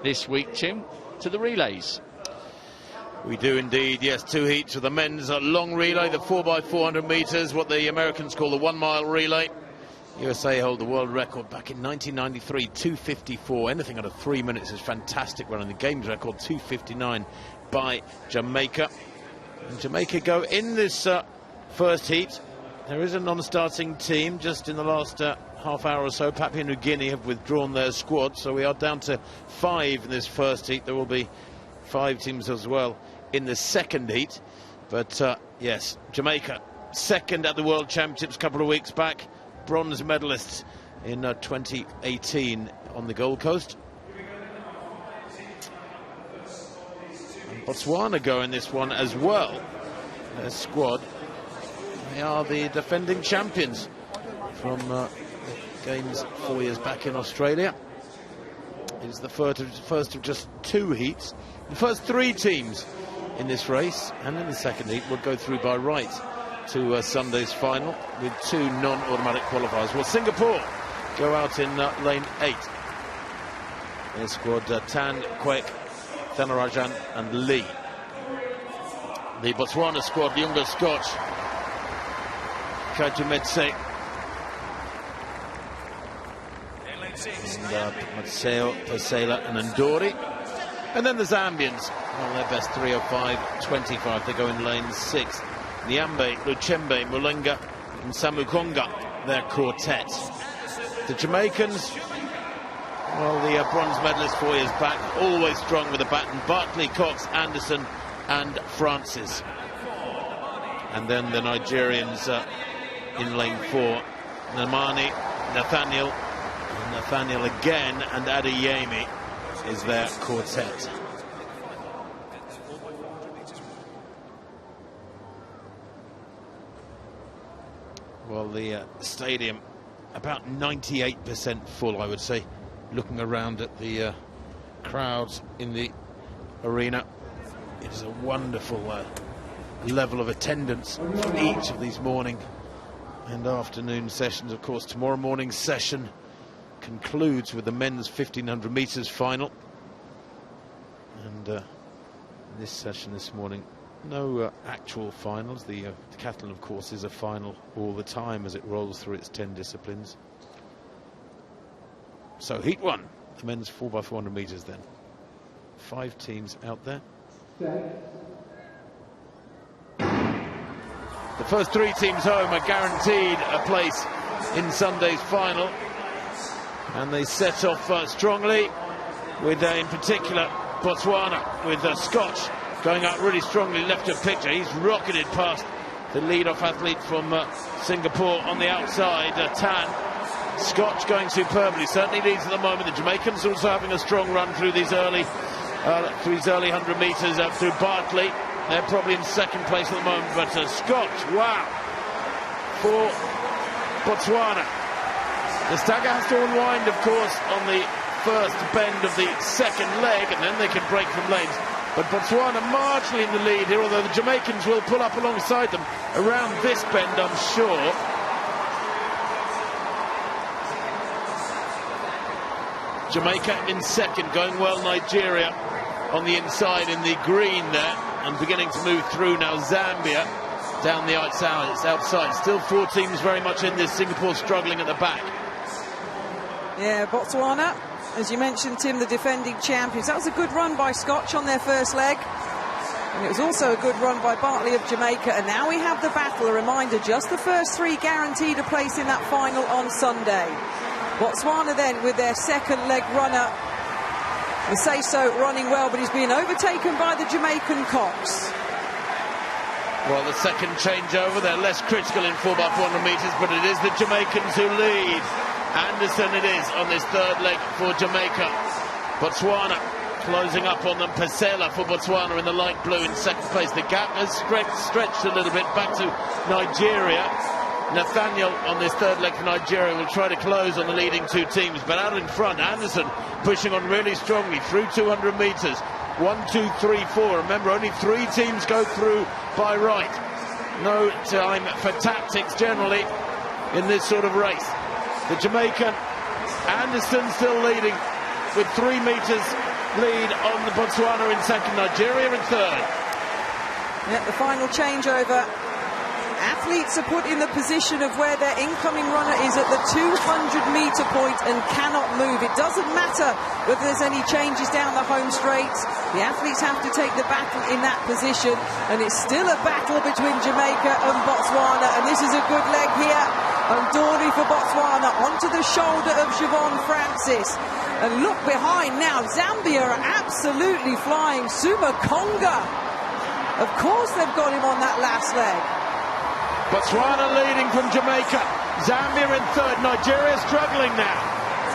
this week, Tim, to the relays. We do indeed, yes. 2 heats of the men's long relay, the 4x400 meters, what the Americans call the 1 mile relay. USA hold the world record back in 1993, 2:54. Anything under 3 minutes is fantastic running. The games record 2:59 by Jamaica. And Jamaica go in this first heat. There is a non-starting team just in the last half hour or so. Papua New Guinea have withdrawn their squad, so we are down to 5 in this first heat. There will be 5 teams as well in the second heat. But yes, Jamaica second at the World Championships a couple of weeks back, bronze medalists in 2018 on the Gold Coast. And Botswana go in this one as well. Their squad, they are the defending champions from the Games 4 years back in Australia. It is the first of just 2 heats. The first 3 teams in this race and in the second heat will go through by right to Sunday's final with 2 non-automatic qualifiers. Well, Singapore go out in lane 8. Their squad Tan, Kwek, Thanarajan and Lee. The Botswana squad, the younger Scotch, Kajumetse and Matseo, Pasela and Ndori. And then the Zambians, well, their best 3:05.25. They go in lane 6. Niambe, Luchembe, Mulenga and Samukonga, their quartet. The Jamaicans, well, the bronze medalist 4 years back, always strong with the baton. Bartley, Cox, Anderson and Francis. And then the Nigerians in lane 4. Namani, Nathaniel again, and Adeyemi is their quartet. Well, the stadium about 98% full, I would say, looking around at the crowds in the arena. It is a wonderful level of attendance for each of these morning and afternoon sessions. Of course, tomorrow morning's session concludes with the men's 1500 meters final. And this session this morning, no actual finals. The decathlon, of course, is a final all the time as it rolls through its 10 disciplines. So heat 1, the men's 4x400 meters then. 5 teams out there. The first 3 teams home are guaranteed a place in Sunday's final. And they set off strongly with, in particular, Botswana, with Scotch going out really strongly left of picture. He's rocketed past the lead-off athlete from Singapore on the outside, Tan. Scotch going superbly, certainly leads at the moment. The Jamaicans also having a strong run through these early 100 metres through Bartley. They're probably in second place at the moment, but Scotch, wow, for Botswana. The stagger has to unwind, of course, on the first bend of the second leg, and then they can break from lanes. But Botswana marginally in the lead here, although the Jamaicans will pull up alongside them around this bend, I'm sure. Jamaica in second, going well. Nigeria on the inside in the green there, and beginning to move through now. Zambia down the outside. It's outside. Still 4 teams very much in this. Singapore struggling at the back. Yeah, Botswana, as you mentioned, Tim, the defending champions. That was a good run by Scotch on their first leg. And it was also a good run by Bartley of Jamaica. And now we have the battle. A reminder, just the first 3 guaranteed a place in that final on Sunday. Botswana then with their second leg runner, Maseso, running well, but he's being overtaken by the Jamaican Cox. Well, the second changeover, they're less critical in 4x400 meters, but it is the Jamaicans who lead. Anderson it is on this third leg for Jamaica. Botswana closing up on them. Pasela for Botswana in the light blue in second place. The gap has stretched a little bit back to Nigeria. Nathaniel on this third leg for Nigeria will try to close on the leading 2 teams, but out in front, Anderson pushing on really strongly through 200 meters. 1, 2, 3, 4. Remember, only 3 teams go through by right. No time for tactics generally in this sort of race. The Jamaican Anderson still leading with 3 meters lead on the Botswana in second, Nigeria in third. Yeah, the final changeover. Athletes are put in the position of where their incoming runner is at the 200-metre point and cannot move. It doesn't matter whether there's any changes down the home straights. The athletes have to take the battle in that position, and it's still a battle between Jamaica and Botswana, and this is a good leg here. Ndori for Botswana onto the shoulder of Siobhan Francis. And look behind now, Zambia are absolutely flying. Suma Konga, of course they've got him on that last leg. Botswana leading from Jamaica. Zambia in third. Nigeria struggling now.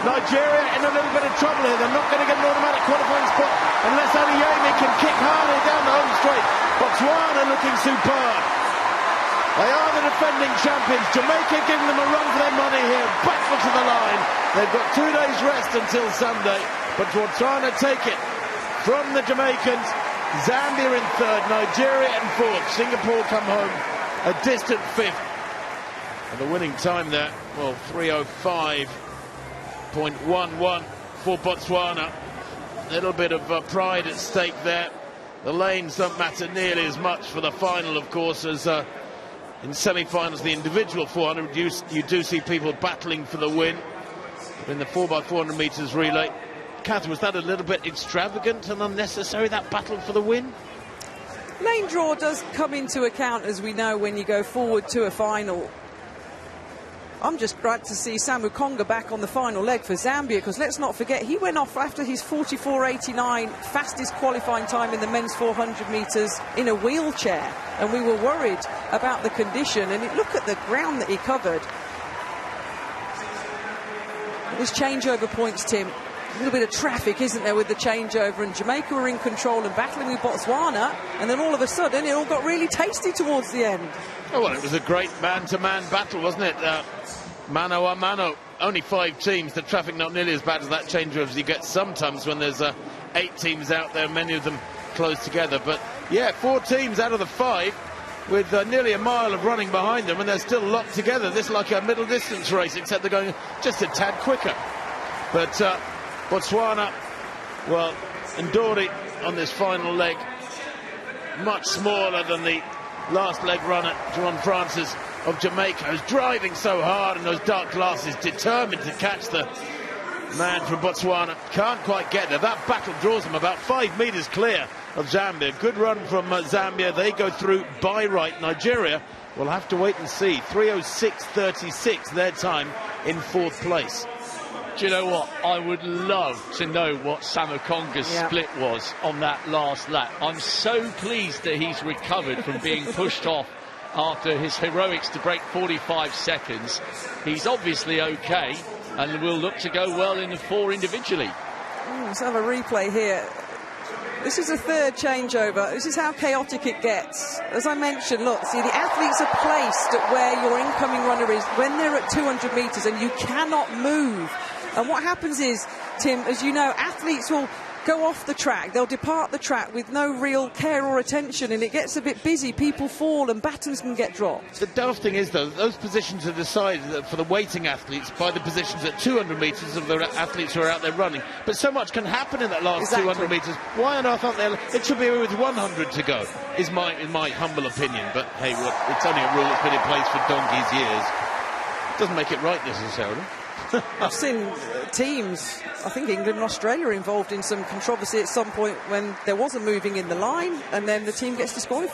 Nigeria in a little bit of trouble here. They're not going to get an automatic qualifying spot unless Adeyemi can kick hardly down the home straight. Botswana looking superb. They are the defending champions. Jamaica giving them a run for their money here. Backwards to the line. They've got 2 days rest until Sunday. But Botswana take it from the Jamaicans. Zambia in third. Nigeria in fourth. Singapore come home a distant fifth. And the winning time there, well, 3:05.11 for Botswana. A little bit of pride at stake there. The lanes don't matter nearly as much for the final, of course, as in semi-finals, the individual 400, you do see people battling for the win. In the 4x400 metres relay, Kath, was that a little bit extravagant and unnecessary, that battle for the win? Lane draw does come into account, as we know, when you go forward to a final. I'm just glad to see Samu Konga back on the final leg for Zambia, because let's not forget, he went off after his 44.89 fastest qualifying time in the men's 400 metres in a wheelchair, and we were worried about the condition, and look at the ground that he covered. This changeover points, Tim. A little bit of traffic, isn't there, with the changeover, and Jamaica were in control and battling with Botswana, and then all of a sudden it all got really tasty towards the end. Oh, well, it was a great man-to-man battle, wasn't it? Mano a mano. Only 5 teams. The traffic not nearly as bad as that changeover as you get sometimes when there's 8 teams out there, many of them close together. But yeah, 4 teams out of the 5 with nearly a mile of running behind them, and they're still locked together. This is like a middle distance race, except they're going just a tad quicker. But Botswana, well, Ndori on this final leg, much smaller than the last leg runner, Siobhan Francis of Jamaica, who's driving so hard in those dark glasses, determined to catch the man from Botswana. Can't quite get there. That battle draws him about 5 metres clear of Zambia. Good run from Zambia. They go through by right. Nigeria will have to wait and see. 3:06.36 their time in 4th place. Do you know what? I would love to know what Samu Konga's split was on that last lap. I'm so pleased that he's recovered from being pushed off after his heroics to break 45 seconds. He's obviously okay and will look to go well in the 4 individually. Let's have a replay here. This is a 3rd changeover. This is how chaotic it gets. As I mentioned, look, see, the athletes are placed at where your incoming runner is when they're at 200 metres, and you cannot move. And what happens is, Tim, as you know, athletes will go off the track. They'll depart the track with no real care or attention, and it gets a bit busy. People fall and batons can get dropped. The daft thing is, though, those positions are decided for the waiting athletes by the positions at 200 metres of the athletes who are out there running. But so much can happen in that last 200 metres. Why on earth aren't they? It should be with 100 to go, in my humble opinion. But hey, well, it's only a rule that's been in place for donkey's years. It doesn't make it right necessarily. I've seen teams, I think England and Australia, involved in some controversy at some point when there wasn't moving in the line, and then the team gets disqualified.